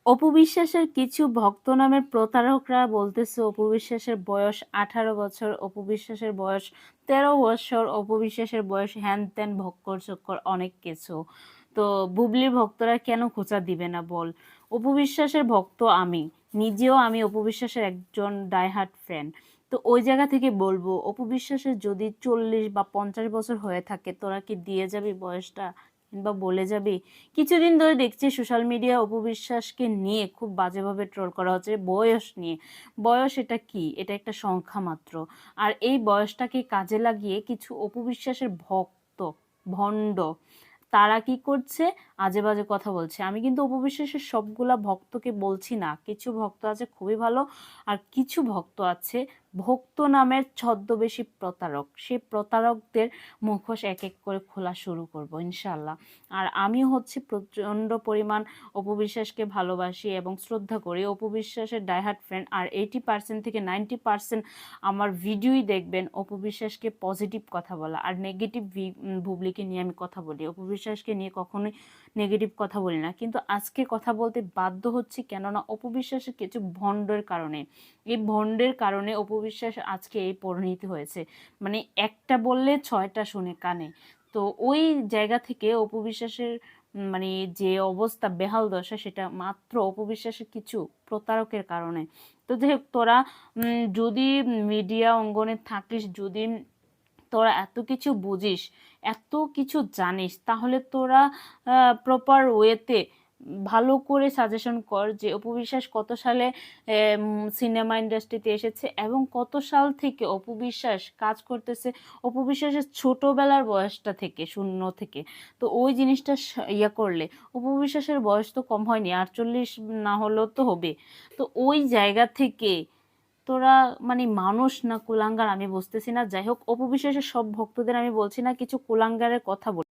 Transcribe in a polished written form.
অপু বিশ্বাসের কিছু ভক্ত নামের প্রতারকরা বলতেছে অপু বিশ্বাসের বয়স 18 বছর, অপু বিশ্বাসের বয়স 13 বছর, অপু বিশ্বাসের বয়স হ্যান ত্যান ভক্কর চক্কর অনেক কিছু। তো বুবলির ভক্তরা কেন খোঁচা দিবে না বল? অপু বিশ্বাসের ভক্ত আমি নিজেও, আমি অপু বিশ্বাসের একজন ডাইহার্ট ফ্যান। তো ওই জায়গা থেকে বলবো অপু বিশ্বাসের যদি 40 বা 50 বছর হয়ে থাকে তোরা কি দিয়ে যাবি বয়সটা, কিংবা বলে যাবি? কিছুদিন ধরে দেখছি সোশ্যাল মিডিয়া অপু বিশ্বাসকে নিয়ে খুব বাজেভাবে ট্রোল করা হচ্ছে বয়স নিয়ে। বয়স এটা কি? এটা একটা সংখ্যা মাত্র। আর এই বয়সটাকে কাজে লাগিয়ে কিছু অপু বিশ্বাসের ভক্ত, ভণ্ড, তারা কি করছে? আজে বাজে কথা বলছে। আমি কিন্তু অপু বিশ্বাসের সবগুলা ভক্তকে বলছি না, কিছু ভক্ত আছে খুবই ভালো, আর কিছু ভক্ত আছে ভক্ত নামের ছদ্মবেশী প্রতারক। সেই প্রতারকদের মুখোশ এক এক করে খোলা শুরু করব ইনশাল্লাহ। আর আমি হচ্ছে প্রচণ্ড পরিমাণ অপু বিশ্বাসকে ভালোবাসি এবং শ্রদ্ধা করি, অপু বিশ্বাসের ডাইহার্ট ফ্রেন্ড। আর 80% থেকে 90% আমার ভিডিওই দেখবেন অপু বিশ্বাসকে পজিটিভ কথা বলা, আর নেগেটিভ বুবলিকে নিয়ে আমি কথা বলি, অপু বিশ্বাসকে নিয়ে কখনোই নেগেটিভ কথা বলি না। কিন্তু আজকে কথা বলতে বাধ্য হচ্ছি, কেননা অপু বিশ্বাসের কিছু ভণ্ডের কারণে, এই ভণ্ডের কারণে অপু বিশ্বাস আজকে এই পরিণতি হয়েছে। মানে একটা বললে 6টা শুনে কানে। তো ওই জায়গা থেকে অপু বিশ্বাসের মানে যে অবস্থা, বেহাল দশা, সেটা মাত্র অপু বিশ্বাসের কিছু প্রতারকের কারণে। তো যাই হোক, তোরা যদি মিডিয়া অঙ্গনে থাকিস, যদি তোরা এত কিছু বুঝিস, এত কিছু জানিস, তাহলে তোরা প্রপার ওয়েতে ভালো করে সাজেশন কর যে অপু বিশ্বাস কত সালে সিনেমা ইন্ডাস্ট্রিতে এসেছে এবং কত সাল থেকে অপু বিশ্বাস কাজ করতেছে। অপু বিশ্বাসের ছোটবেলার বয়সটা থেকে, শূন্য থেকে। তো ওই জিনিসটা ইয়া করলে, অপু বিশ্বাসের বয়স তো কম হয়নি, 48 না হলেও তো হবে। তো ওই জায়গা থেকে তোরা মানে মানুষ না কুলাঙ্গার আমি বুঝতেছি না। যাই হোক, অপু বিশ্বাসের সব ভক্তদের আমি বলছি না, কিছু কুলাঙ্গারের কথা বলি।